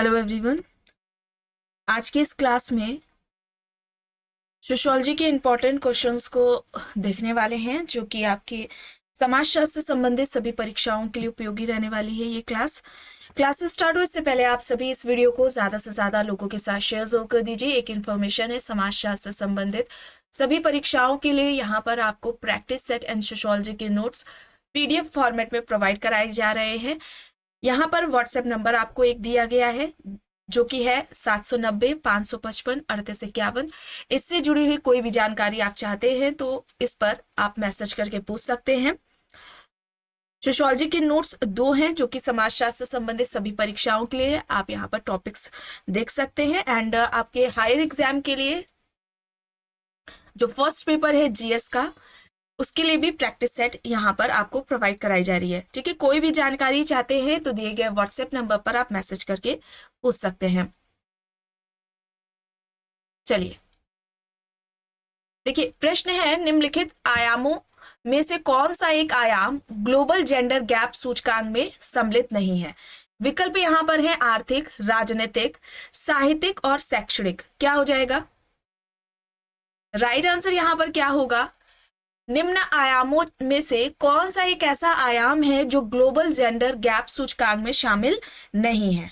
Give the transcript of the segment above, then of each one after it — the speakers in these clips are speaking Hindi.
Hello everyone. आज की इस क्लास में सोशियोलॉजी के इम्पोर्टेंट क्वेश्चंस को देखने वाले हैं, जो कि आपके समाजशास्त्र से संबंधित सभी परीक्षाओं के लिए उपयोगी रहने वाली है। ये क्लास स्टार्ट हो इससे पहले आप सभी इस वीडियो को ज़्यादा से ज़्यादा लोगों के साथ शेयर जरूर कर दीजिए। एक इन्फॉर्मेशन है, समाजशास्त्र से संबंधित सभी परीक्षाओं के लिए यहाँ पर आपको प्रैक्टिस सेट एंड सोशियोलॉजी के नोट्स PDF फॉर्मेट में प्रोवाइड कराए जा रहे हैं। यहाँ पर व्हाट्सएप नंबर आपको एक दिया गया है, जो कि है 790-555-3851। इससे जुड़ी हुई कोई भी जानकारी आप चाहते हैं तो इस पर आप मैसेज करके पूछ सकते हैं। सोशियोलॉजी के नोट्स 2 हैं, जो कि समाजशास्त्र से संबंधित सभी परीक्षाओं के लिए आप यहाँ पर टॉपिक्स देख सकते हैं। एंड आपके हायर एग्जाम के लिए जो फर्स्ट पेपर है GS का, उसके लिए भी प्रैक्टिस सेट यहाँ पर आपको प्रोवाइड कराई जा रही है। ठीक है, कोई भी जानकारी चाहते हैं तो दिए गए व्हाट्सएप नंबर पर आप मैसेज करके पूछ सकते हैं। चलिए देखिए, प्रश्न है, निम्नलिखित आयामों में से कौन सा एक आयाम ग्लोबल जेंडर गैप सूचकांक में सम्मिलित नहीं है? विकल्प यहाँ पर है आर्थिक, राजनीतिक, साहित्यिक और शैक्षणिक। क्या हो जाएगा? राइट आंसर यहाँ पर क्या होगा? निम्न आयामों में से कौन सा एक ऐसा आयाम है जो ग्लोबल जेंडर गैप सूचकांक में शामिल नहीं है?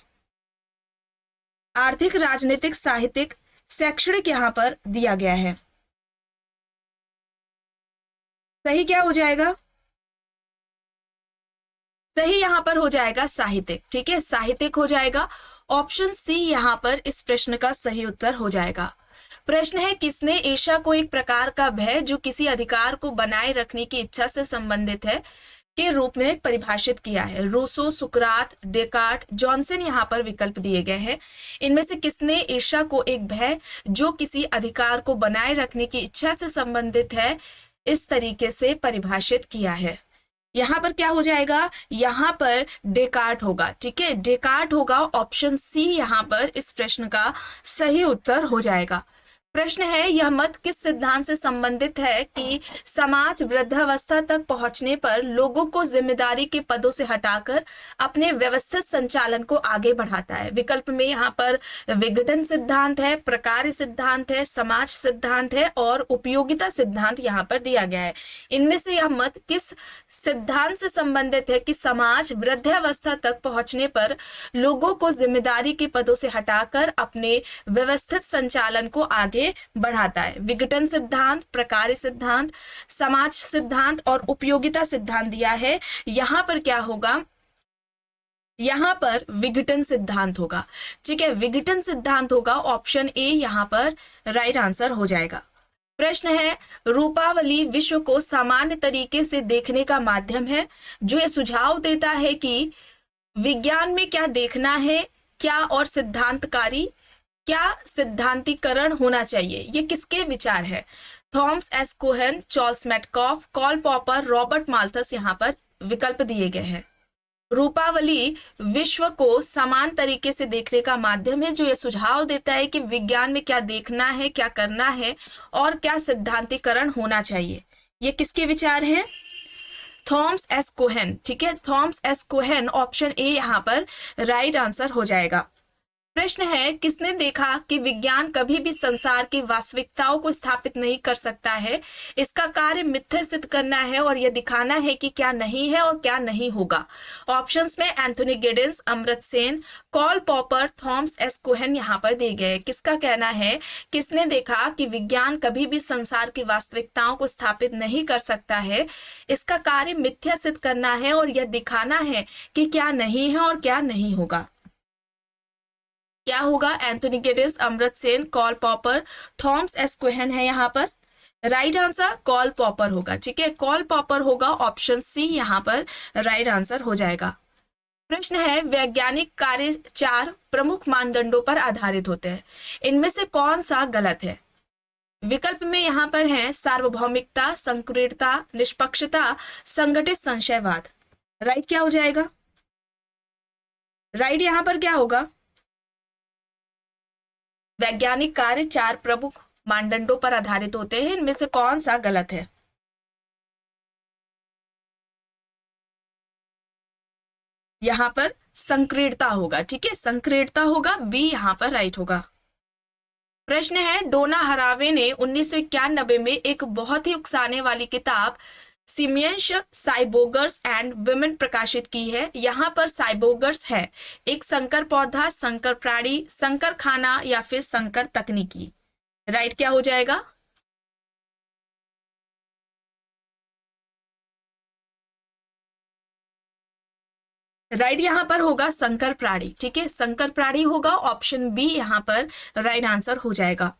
आर्थिक, राजनीतिक, साहित्यिक, शैक्षणिक यहाँ पर दिया गया है। सही क्या हो जाएगा? सही यहाँ पर हो जाएगा साहित्यिक। ठीक है, साहित्यिक हो जाएगा। ऑप्शन C यहाँ पर इस प्रश्न का सही उत्तर हो जाएगा। प्रश्न है, किसने ईर्ष्या को एक प्रकार का भय जो किसी अधिकार को बनाए रखने की इच्छा से संबंधित है के रूप में परिभाषित किया है? रूसो, सुकरात, डेकार्ट, जॉनसन यहाँ पर विकल्प दिए गए हैं। इनमें से किसने ईर्ष्या को एक भय जो किसी अधिकार को बनाए रखने की इच्छा से संबंधित है इस तरीके से परिभाषित किया है? यहाँ पर क्या हो जाएगा? यहाँ पर डेकार्ट होगा। ठीक है, डेकार्ट होगा। ऑप्शन C यहाँ पर इस प्रश्न का सही उत्तर हो जाएगा। प्रश्न है, यह मत किस सिद्धांत से संबंधित है कि समाज वृद्धावस्था तक पहुंचने पर लोगों को जिम्मेदारी के पदों से हटाकर अपने व्यवस्थित संचालन को आगे बढ़ाता है? विकल्प में यहाँ पर विघटन सिद्धांत है, प्रकार्य सिद्धांत है, समाज सिद्धांत है और उपयोगिता सिद्धांत यहाँ पर दिया गया है। इनमें से यह मत किस सिद्धांत से संबंधित है कि समाज वृद्धावस्था तक पहुंचने पर लोगों को जिम्मेदारी के पदों से हटाकर अपने व्यवस्थित संचालन को आगे बढ़ाता है? विघटन सिद्धांत, प्रकार्य सिद्धांत, समाज सिद्धांत और उपयोगिता सिद्धांत दिया है। यहां पर क्या होगा? यहां पर विघटन सिद्धांत होगा। ठीक है, विघटन सिद्धांत होगा। ऑप्शन A यहां पर राइट आंसर हो जाएगा। प्रश्न है, रूपावली विश्व को सामान्य तरीके से देखने का माध्यम है जो यह सुझाव देता है कि विज्ञान में क्या देखना है, क्या और सिद्धांतकारी क्या सिद्धांतीकरण होना चाहिए? ये किसके विचार है? Thomas S Kuhn, Charles Metcalfe, Karl Popper, Robert Malthus यहाँ पर विकल्प दिए गए हैं। रूपावली विश्व को समान तरीके से देखने का माध्यम है जो यह सुझाव देता है कि विज्ञान में क्या देखना है, क्या करना है और क्या सिद्धांतीकरण होना चाहिए। ये किसके विचार हैं? Thomas S Cohen. ठीक है, Thomas S Cohen. Option A यहाँ पर राइट आंसर हो जाएगा। प्रश्न है, किसने देखा कि विज्ञान कभी भी संसार की वास्तविकताओं को स्थापित नहीं कर सकता है? इसका कार्य मिथ्या सिद्ध करना है और यह दिखाना है कि क्या नहीं है और क्या नहीं होगा। ऑप्शंस में Anthony Giddens, Amartya Sen, Karl Popper, Thomas S Cohen यहाँ पर दिए गए। किसका कहना है? किसने देखा कि विज्ञान कभी भी संसार की वास्तविकताओं को स्थापित नहीं कर सकता है, इसका कार्य मिथ्या सिद्ध करना है और यह दिखाना है कि क्या नहीं है और क्या नहीं होगा। क्या होगा? Anthony Giddens, Amartya Sen, Karl Popper, Thomas S Cohen है यहाँ पर। राइट आंसर कार्ल पॉपर होगा। ठीक है, कार्ल पॉपर होगा। ऑप्शन C यहाँ पर राइट आंसर हो जाएगा। प्रश्न है, वैज्ञानिक कार्य 4 प्रमुख मानदंडों पर आधारित होते हैं। इनमें से कौन सा गलत है? विकल्प में यहाँ पर है सार्वभौमिकता, संकीर्णता, निष्पक्षता, संगठित संशयवाद। राइट क्या हो जाएगा? राइट यहाँ पर क्या होगा? वैज्ञानिक कार्य 4 प्रमुख मानदंडों पर आधारित होते हैं। इनमें से कौन सा गलत है? यहाँ पर संकीर्णता होगा। ठीक है, संकीर्णता होगा, बी यहाँ पर राइट होगा। प्रश्न है, डोना हरावे ने 1991 में एक बहुत ही उकसाने वाली किताब सिमियंस साइबोगर्स एंड वुमेन प्रकाशित की है। यहाँ पर साइबोगर्स है एक संकर पौधा, संकर प्राणी, संकर खाना या फिर संकर तकनीकी। राइट क्या हो जाएगा? राइट यहाँ पर होगा संकर प्राणी। ठीक है, संकर प्राणी होगा, ऑप्शन बी यहाँ पर राइट आंसर हो जाएगा।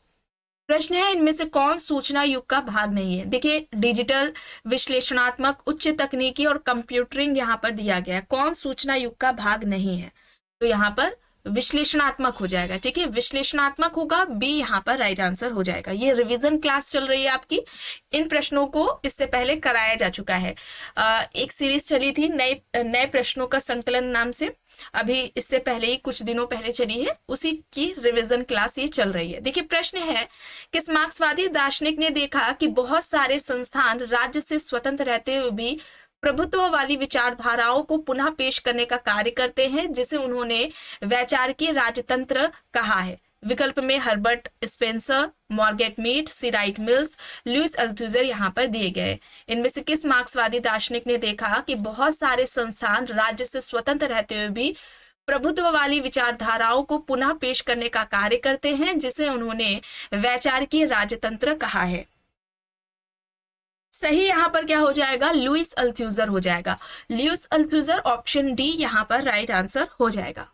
प्रश्न है, इनमें से कौन सूचना युग का भाग नहीं है? देखिए, डिजिटल, विश्लेषणात्मक, उच्च तकनीकी और कंप्यूटरिंग यहाँ पर दिया गया है। कौन सूचना युग का भाग नहीं है? तो यहाँ पर विश्लेषणात्मक हो जाएगा। ठीक है, विश्लेषणात्मक होगा, बी यहाँ पर राइट आंसर हो जाएगा। ये रिवीजन क्लास चल रही है आपकी, इन प्रश्नों को इससे पहले कराया जा चुका है। एक सीरीज चली थी नए प्रश्नों का संकलन नाम से, अभी इससे पहले ही कुछ दिनों पहले चली है, उसी की रिवीजन क्लास ये चल रही है। देखिए, प्रश्न है, किस मार्क्सवादी दार्शनिक ने देखा कि बहुत सारे संस्थान राज्य से स्वतंत्र रहते हुए भी प्रभुत्व वाली विचारधाराओं को पुनः पेश करने का कार्य करते हैं, जिसे उन्होंने वैचारिकी राजतंत्र कहा है? विकल्प में हर्बर्ट स्पेंसर, मार्गरेट मीड, सी राइट मिल्स, लुइस अल्थुजर यहाँ पर दिए गए। इनमें से किस मार्क्सवादी दार्शनिक ने देखा कि बहुत सारे संस्थान राज्य से स्वतंत्र रहते हुए भी प्रभुत्व वाली विचारधाराओं को पुनः पेश करने का कार्य करते हैं, जिसे उन्होंने वैचारिकी राजतंत्र कहा है? सही यहाँ पर क्या हो जाएगा? लुइस अल्थुजर हो जाएगा। लुइस अल्थुजर, ऑप्शन डी यहाँ पर राइट आंसर हो जाएगा।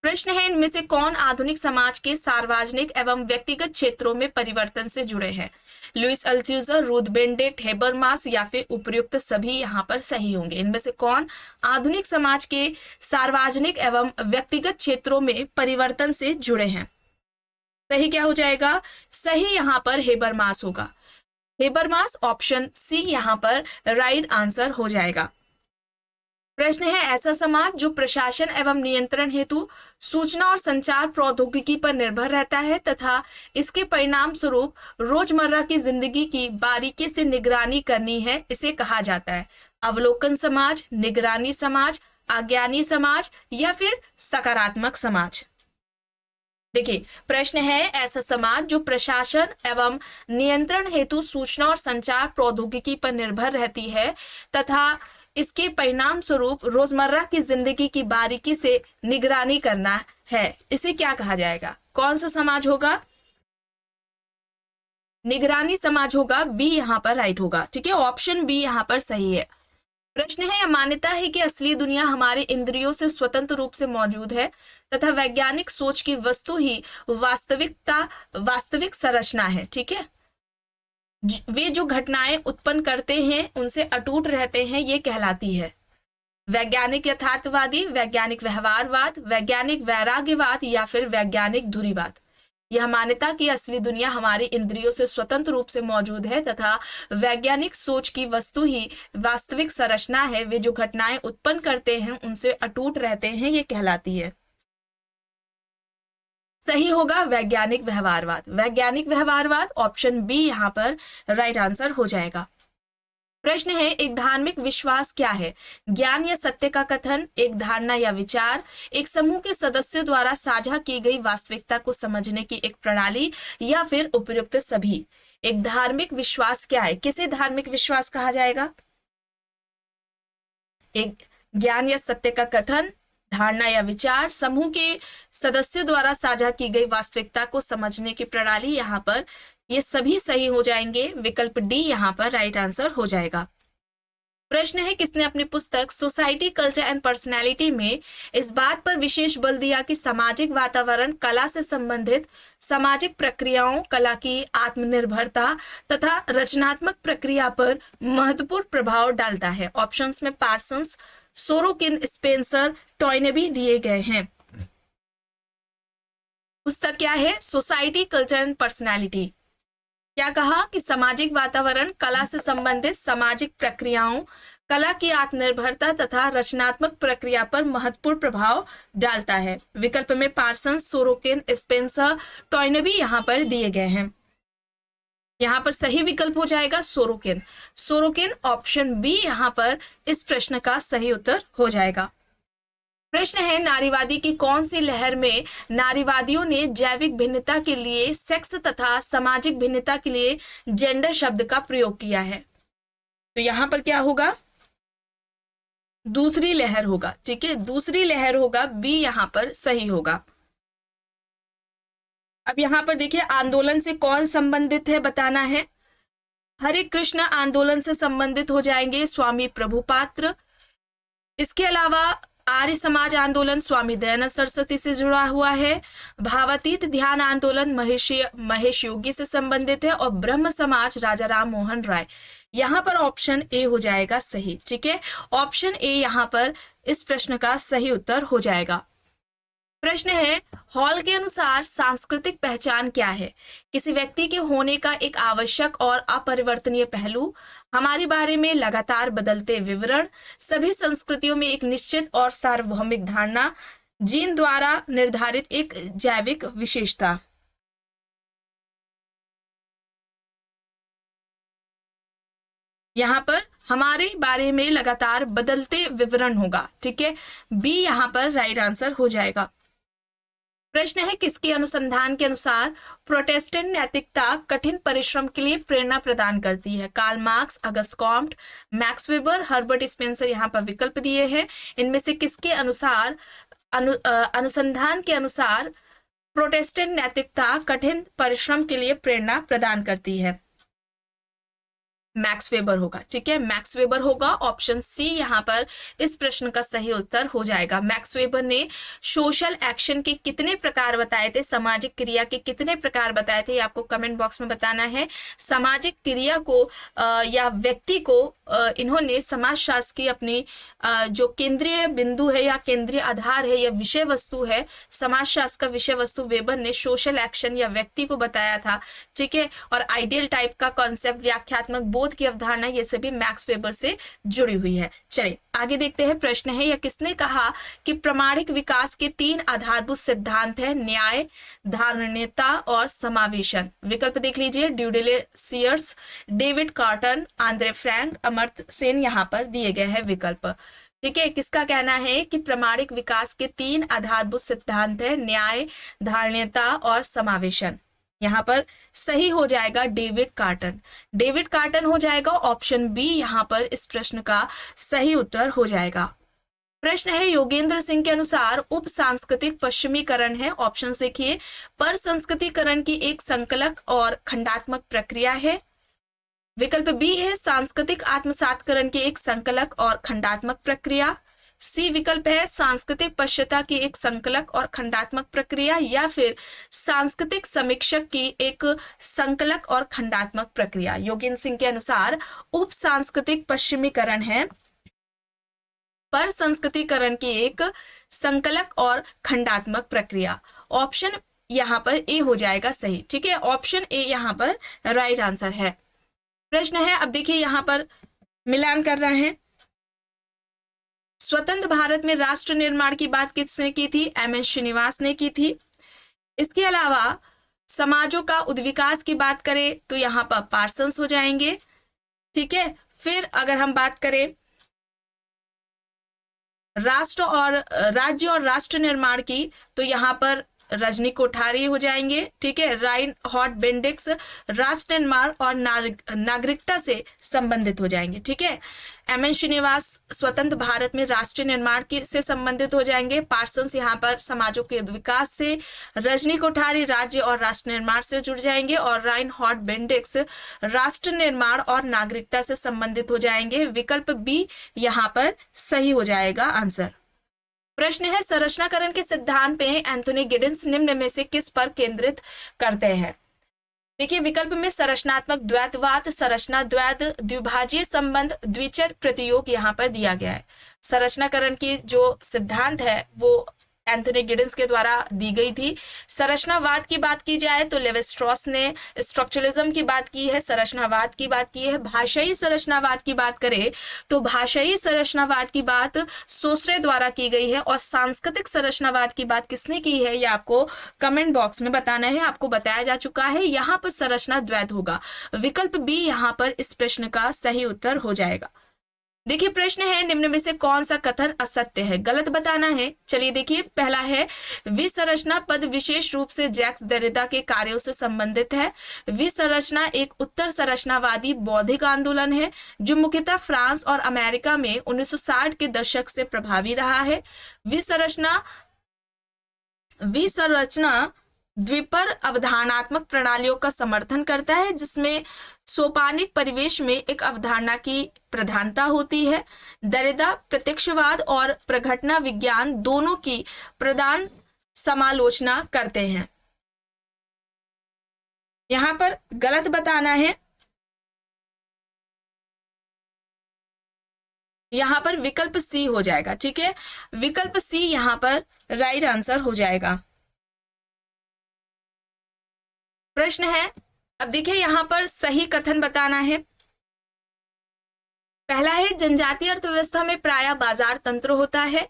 प्रश्न है, इनमें से कौन आधुनिक समाज के सार्वजनिक एवं व्यक्तिगत क्षेत्रों में परिवर्तन से जुड़े हैं? लुइस अल्थुजर, रूथ बेनेडिक्ट, हेबरमास या फिर उपयुक्त सभी यहाँ पर सही होंगे। इनमें से कौन आधुनिक समाज के सार्वजनिक एवं व्यक्तिगत क्षेत्रों में परिवर्तन से जुड़े हैं? सही क्या हो जाएगा? सही यहाँ पर हेबरमास होगा। हेबरमास, ऑप्शन सी यहाँ पर राइट आंसर हो जाएगा। प्रश्न है, ऐसा समाज जो प्रशासन एवं नियंत्रण हेतु सूचना और संचार प्रौद्योगिकी पर निर्भर रहता है तथा इसके परिणाम स्वरूप रोजमर्रा की जिंदगी की बारीकी से निगरानी करनी है, इसे कहा जाता है? अवलोकन समाज, निगरानी समाज, आज्ञानी समाज या फिर सकारात्मक समाज? देखिए, प्रश्न है, ऐसा समाज जो प्रशासन एवं नियंत्रण हेतु सूचना और संचार प्रौद्योगिकी पर निर्भर रहती है तथा इसके परिणाम स्वरूप रोजमर्रा की जिंदगी की बारीकी से निगरानी करना है, इसे क्या कहा जाएगा? कौन सा समाज होगा? निगरानी समाज होगा, बी यहाँ पर राइट होगा। ठीक है, ऑप्शन बी यहाँ पर सही है। प्रश्न है, मान्यता है कि असली दुनिया हमारे इंद्रियों से स्वतंत्र रूप से मौजूद है तथा वैज्ञानिक सोच की वस्तु ही वास्तविक संरचना है। ठीक है, वे जो घटनाएं उत्पन्न करते हैं उनसे अटूट रहते हैं, ये कहलाती है वैज्ञानिक यथार्थवादी, वैज्ञानिक व्यवहारवाद, वैज्ञानिक वैराग्यवाद या फिर वैज्ञानिक धुरीवाद। यह मान्यता कि असली दुनिया हमारी इंद्रियों से स्वतंत्र रूप से मौजूद है तथा वैज्ञानिक सोच की वस्तु ही वास्तविक संरचना है, वे जो घटनाएं उत्पन्न करते हैं उनसे अटूट रहते हैं, ये कहलाती है। सही होगा वैज्ञानिक व्यवहारवाद। वैज्ञानिक व्यवहारवाद, ऑप्शन बी यहाँ पर राइट आंसर हो जाएगा। प्रश्न है, एक धार्मिक विश्वास क्या है? ज्ञान या सत्य का कथन, एक धारणा या विचार, एक समूह के सदस्यों द्वारा साझा की गई वास्तविकता को समझने की एक प्रणाली या फिर उपयुक्त सभी। एक धार्मिक विश्वास क्या है? किसे धार्मिक विश्वास कहा जाएगा? एक ज्ञान या सत्य का कथन, धारणा या विचार, समूह के सदस्यों द्वारा साझा की गई वास्तविकता को समझने की प्रणाली, यहाँ पर ये सभी सही हो जाएंगे। विकल्प डी यहाँ पर राइट आंसर हो जाएगा। प्रश्न है, किसने अपनी पुस्तक सोसाइटी, कल्चर एंड पर्सनैलिटी में इस बात पर विशेष बल दिया कि सामाजिक वातावरण कला से संबंधित सामाजिक प्रक्रियाओं, कला की आत्मनिर्भरता तथा रचनात्मक प्रक्रिया पर महत्वपूर्ण प्रभाव डालता है? ऑप्शंस में पार्सन्स, सोरोकिन, स्पेंसर, टॉयनेबी दिए गए हैं। पुस्तक क्या है? Society, culture and personality. क्या कहा कि सामाजिक वातावरण कला से संबंधित सामाजिक प्रक्रियाओं, कला की आत्मनिर्भरता तथा रचनात्मक प्रक्रिया पर महत्वपूर्ण प्रभाव डालता है। विकल्प में पार्सन्स, सोरोकिन, स्पेंसर, टॉयनेबी यहाँ पर दिए गए हैं। यहाँ पर सही विकल्प हो जाएगा सोरोकिन। सोरोकिन, ऑप्शन बी यहाँ पर इस प्रश्न का सही उत्तर हो जाएगा। प्रश्न है नारीवादी की कौन सी लहर में नारीवादियों ने जैविक भिन्नता के लिए सेक्स तथा सामाजिक भिन्नता के लिए जेंडर शब्द का प्रयोग किया है। तो यहां पर क्या होगा, दूसरी लहर होगा। ठीक है, दूसरी लहर होगा, बी यहां पर सही होगा। अब यहां पर देखिए आंदोलन से कौन संबंधित है बताना है। हरे कृष्ण आंदोलन से संबंधित हो जाएंगे स्वामी प्रभुपात्र। इसके अलावा आर्य समाज आंदोलन स्वामी दयानंद सरस्वती से जुड़ा हुआ है। भावातीत ध्यान आंदोलन महेश योगी से संबंधित है। और ब्रह्म समाज राजा राम मोहन राय। यहां पर ऑप्शन ए हो जाएगा सही। ठीक है, ऑप्शन ए यहां पर इस प्रश्न का सही उत्तर हो जाएगा। प्रश्न है हॉल के अनुसार सांस्कृतिक पहचान क्या है? किसी व्यक्ति के होने का एक आवश्यक और अपरिवर्तनीय पहलू, हमारे बारे में लगातार बदलते विवरण, सभी संस्कृतियों में एक निश्चित और सार्वभौमिक धारणा, जीन द्वारा निर्धारित एक जैविक विशेषता। यहां पर हमारे बारे में लगातार बदलते विवरण होगा। ठीक है, बी यहां पर राइट आंसर हो जाएगा। प्रश्न है किसके अनुसंधान के अनुसार प्रोटेस्टेंट नैतिकता कठिन परिश्रम के लिए प्रेरणा प्रदान करती है? Karl Marx, Auguste Comte, Max Weber, Herbert Spencer यहाँ पर विकल्प दिए हैं। इनमें से किसके अनुसार अनुसंधान के अनुसार प्रोटेस्टेंट नैतिकता कठिन परिश्रम के लिए प्रेरणा प्रदान करती है? मैक्स वेबर होगा। ठीक है, मैक्स वेबर होगा। ऑप्शन सी यहाँ पर इस प्रश्न का सही उत्तर हो जाएगा। मैक्स वेबर ने सोशल एक्शन के कितने प्रकार बताए थे, सामाजिक क्रिया के कितने प्रकार बताए थे, ये आपको कमेंट बॉक्स में बताना है। सामाजिक क्रिया को या व्यक्ति को इन्होंने समाजशास्त्र की अपनी जो केंद्रीय बिंदु है या केंद्रीय आधार है या विषय वस्तु है, समाजशास्त्र का विषय वस्तु वेबर ने सोशल एक्शन या व्यक्ति को बताया था। ठीक है, और आइडियल टाइप का कॉन्सेप्ट, व्याख्यात्मक बोध की अवधारणा, ये सभी मैक्स वेबर से जुड़ी हुई है। चलिए आगे देखते हैं। प्रश्न है यह किसने कहा कि प्रामाणिक विकास के 3 आधारभूत सिद्धांत है? न्याय, धारणीयता और समावेशन। विकल्प देख लीजिए, ड्यूडेलेसियर्स, David Carton, Andre Frank, Amartya Sen यहाँ पर दिए गए हैं विकल्प। ठीक है, किसका कहना है कि प्रामाणिक विकास के 3 आधारभूत सिद्धांत है? न्याय, धारणीयता और समावेशन। यहाँ पर सही हो जाएगा डेविड कार्टन। डेविड कार्टन हो जाएगा। ऑप्शन बी यहाँ पर इस प्रश्न का सही उत्तर हो जाएगा। प्रश्न है योगेंद्र सिंह के अनुसार उप सांस्कृतिक पश्चिमीकरण है? ऑप्शन देखिए, पर संस्कृतिकरण की एक संकलक और खंडात्मक प्रक्रिया है। विकल्प बी है सांस्कृतिक आत्मसातकरण की एक संकलक और खंडात्मक प्रक्रिया। सी विकल्प है सांस्कृतिक पश्चाता की एक संकलक और खंडात्मक प्रक्रिया, या फिर सांस्कृतिक समीक्षक की एक संकलक और खंडात्मक प्रक्रिया। योगेंद्र सिंह के अनुसार उप सांस्कृतिक पश्चिमीकरण है पर संस्कृतिकरण की एक संकलक और खंडात्मक प्रक्रिया। ऑप्शन यहाँ पर ए हो जाएगा सही। ठीक है, ऑप्शन ए यहाँ पर राइट आंसर है। प्रश्न है, अब देखिए यहाँ पर मिलान कर रहे हैं। स्वतंत्र भारत में राष्ट्र निर्माण की बात किसने की थी? एम.एस. श्रीनिवास ने की थी। इसके अलावा समाजों का उद्विकास की बात करें तो यहाँ पर पार्सन्स हो जाएंगे। ठीक है, फिर अगर हम बात करें राष्ट्र और राज्य और राष्ट्र निर्माण की तो यहाँ पर रजनी कोठारी हो जाएंगे। ठीक है, राइन हॉट बेंडिक्स राष्ट्र निर्माण और नागरिकता से संबंधित हो जाएंगे। ठीक है, एम.एन. श्रीनिवास स्वतंत्र भारत में राष्ट्रीय निर्माण की से संबंधित हो जाएंगे। पार्सन्स यहाँ पर समाजों के विकास से, रजनी कोठारी राज्य और राष्ट्र निर्माण से जुड़ जाएंगे, और राइन हॉट बेंडिक्स राष्ट्र निर्माण और नागरिकता से संबंधित हो जाएंगे। विकल्प बी यहाँ पर सही हो जाएगा आंसर। प्रश्न है संरचनाकरण के सिद्धांत पे एंथोनी गिडिंस निम्न में से किस पर केंद्रित करते हैं? देखिए, विकल्प में संरचनात्मक द्वैतवाद, संरचना द्वैत, द्विभाजीय संबंध, द्विचर प्रतियोग यहाँ पर दिया गया है। संरचनाकरण की जो सिद्धांत है वो एंथोनी गिडिंस के द्वारा दी गई थी। संरचनावाद की बात की जाए तो लेवी स्ट्रॉस ने स्ट्रक्चरलिज्म की बात की है, संरचनावाद की बात की है। भाषाई संरचनावाद की बात करें तो भाषाई संरचनावाद की बात सोसरे द्वारा की गई है, और सांस्कृतिक संरचनावाद की बात किसने की है ये आपको कमेंट बॉक्स में बताना है। आपको बताया जा चुका है, यहाँ पर संरचना द्वैत होगा। विकल्प बी यहाँ पर इस प्रश्न का सही उत्तर हो जाएगा। देखिए प्रश्न है निम्न में से कौन सा कथन असत्य है, गलत बताना है। चलिए देखिए, पहला है विसंरचना पद विशेष रूप से जैक्स देरिडा के कार्यों से संबंधित है। विसंरचना एक उत्तर संरचनावादी बौद्धिक आंदोलन है जो मुख्यतः फ्रांस और अमेरिका में 1960 के दशक से प्रभावी रहा है। विसंरचना द्विपर अवधारणात्मक प्रणालियों का समर्थन करता है जिसमें सोपानिक परिवेश में एक अवधारणा की प्रधानता होती है। देरिडा प्रत्यक्षवाद और प्रघटना विज्ञान दोनों की प्रदान समालोचना करते हैं। यहां पर गलत बताना है, यहां पर विकल्प सी हो जाएगा। ठीक है, विकल्प सी यहां पर राइट आंसर हो जाएगा। प्रश्न है, अब देखिए यहां पर सही कथन बताना है। पहला है जनजातीय अर्थव्यवस्था में प्रायः बाजार तंत्र होता है।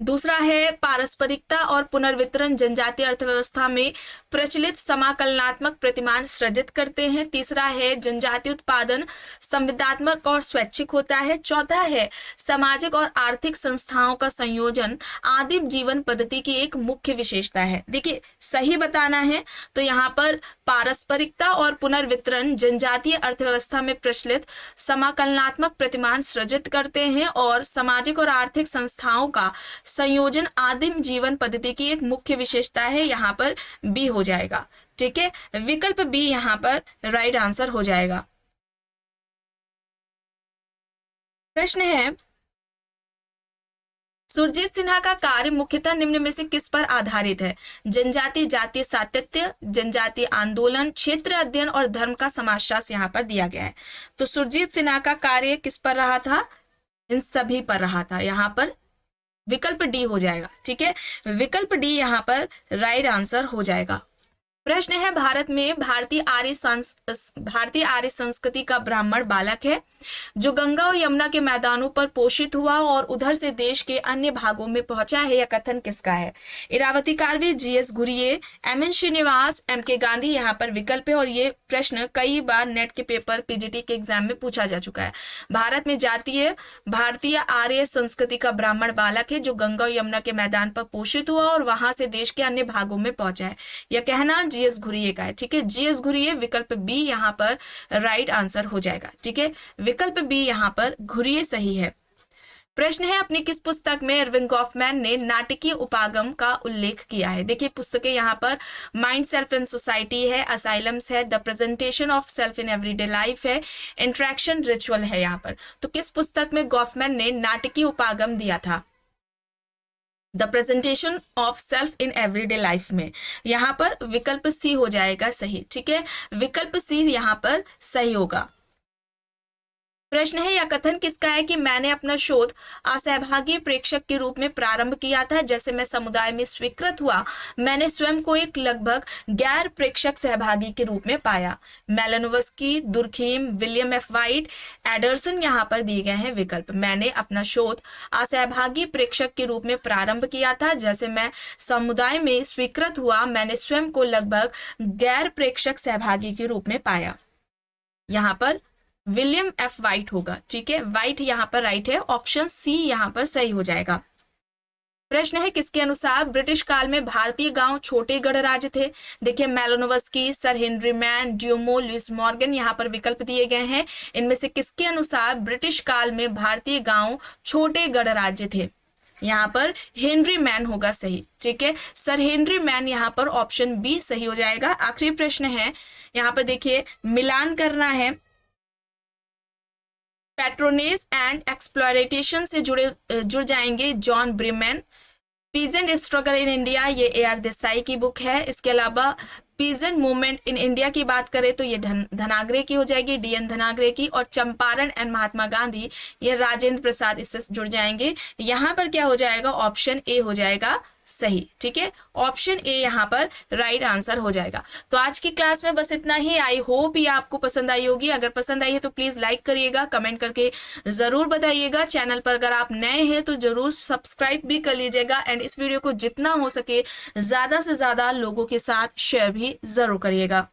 दूसरा है पारस्परिकता और पुनर्वितरण जनजातीय अर्थव्यवस्था में प्रचलित समाकलनात्मक प्रतिमान सृजित करते हैं। तीसरा है जनजातीय उत्पादन संविदात्मक और स्वैच्छिक होता है। चौथा है सामाजिक और आर्थिक संस्थाओं का संयोजन आदिम जीवन पद्धति की एक मुख्य विशेषता है। देखिए सही बताना है तो यहाँ पर पारस्परिकता और पुनर्वितरण जनजातीय अर्थव्यवस्था में प्रचलित समाकलनात्मक प्रतिमान सृजित करते हैं और सामाजिक और आर्थिक संस्थाओं का संयोजन आदिम जीवन पद्धति की एक मुख्य विशेषता है। यहाँ पर बी हो जाएगा। ठीक है, विकल्प बी यहाँ पर राइट आंसर हो जाएगा। प्रश्न है सुरजीत सिन्हा का कार्य मुख्यतः निम्न में से किस पर आधारित है? जनजाति जातीय सातत्य, जनजातीय आंदोलन, क्षेत्र अध्ययन और धर्म का समाजशास्त्र यहाँ पर दिया गया है। तो सुरजीत सिन्हा का कार्य किस पर रहा था? इन सभी पर रहा था। यहाँ पर विकल्प डी हो जाएगा। ठीक है, विकल्प डी यहाँ पर राइट आंसर हो जाएगा। प्रश्न है भारत में भारतीय आर्य संस्कृति का ब्राह्मण बालक है जो गंगा और यमुना के मैदानों पर पोषित हुआ और उधर से देश के अन्य भागों में पहुंचा है। यह कथन किसका है? Irawati Karve, GS Ghurye, MN Srinivas, MK Gandhi यहाँ पर विकल्प है। और ये प्रश्न कई बार नेट के पेपर पीजीटी के एग्जाम में पूछा जा चुका है। भारत में भारतीय आर्य संस्कृति का ब्राह्मण बालक है जो गंगा और यमुना के मैदान पर पोषित हुआ और वहां से देश के अन्य भागों में पहुंचा है। यह कहना जीएस घुरिये का है। ठीक है, जीएस घुरिये, विकल्प बी यहाँ पर राइट आंसर हो जाएगा। ठीक है, विकल्प बी यहाँ पर घुरिये सही है। प्रश्न है अपनी किस पुस्तक में इरविंग गॉफमैन ने नाटकीय उपागम का उल्लेख किया है? देखिए पुस्तकें यहाँ पर माइंड सेल्फ इन सोसाइटी है, असाइलम्स है, the presentation of self in everyday life है, इंट्रैक्शन रिचुअल है। यहाँ पर तो किस पुस्तक में गॉफमैन ने नाटकीय उपागम दिया था? The presentation of self in everyday life में। यहाँ पर विकल्प सी हो जाएगा सही। ठीक है, विकल्प सी यहाँ पर सही होगा। प्रश्न है यह कथन किसका है कि मैंने अपना शोध असहभागी प्रेक्षक के रूप में प्रारंभ किया था। जैसे मैं समुदाय में स्वीकृत हुआ, मैंने स्वयं को एक लगभग गैर प्रेक्षक सहभागी के रूप में पाया। Malinowski, Durkheim, William F White, एडरसन यहाँ पर दिए गए हैं विकल्प। मैंने अपना शोध असहभागी प्रेक्षक के रूप में प्रारंभ किया था। जैसे मैं समुदाय में स्वीकृत हुआ, मैंने स्वयं को लगभग गैर प्रेक्षक सहभागी के रूप में पाया। यहाँ पर विलियम एफ वाइट होगा। ठीक है, वाइट यहाँ पर राइट है, ऑप्शन सी यहाँ पर सही हो जाएगा। प्रश्न है किसके अनुसार ब्रिटिश काल में भारतीय गांव छोटे गणराज्य थे? देखिए मेलानोव्स्की, सर हेनरी मैन, ड्यूमो, लुइस मॉर्गन यहाँ पर विकल्प दिए गए हैं। इनमें से किसके अनुसार ब्रिटिश काल में भारतीय गांव छोटे गणराज्य थे? यहाँ पर हेनरी मैन होगा सही। ठीक है, सर हेनरी मैन यहाँ पर ऑप्शन बी सही हो जाएगा। आखिरी प्रश्न है, यहाँ पर देखिए मिलान करना है। पैट्रोनेज एंड एक्सप्लॉयटेशन से जुड़ जाएंगे John Bremen. Peasant struggle in India, ये AR देसाई की बुक है। इसके अलावा पीजेंट मूवमेंट इन इंडिया की बात करें तो ये धनाग्रे की हो जाएगी, DN धनाग्रे की। और चंपारण एंड महात्मा गांधी, ये राजेंद्र प्रसाद इससे जुड़ जाएंगे। यहाँ पर क्या हो जाएगा? ऑप्शन ए हो जाएगा सही। ठीक है, ऑप्शन ए यहाँ पर राइट आंसर हो जाएगा। तो आज की क्लास में बस इतना ही। आई होप ये आपको पसंद आई होगी। अगर पसंद आई है तो प्लीज लाइक करिएगा, कमेंट करके जरूर बताइएगा। चैनल पर अगर आप नए हैं तो जरूर सब्सक्राइब भी कर लीजिएगा एंड इस वीडियो को जितना हो सके ज्यादा से ज्यादा लोगों के साथ शेयर भी जरूर करिएगा।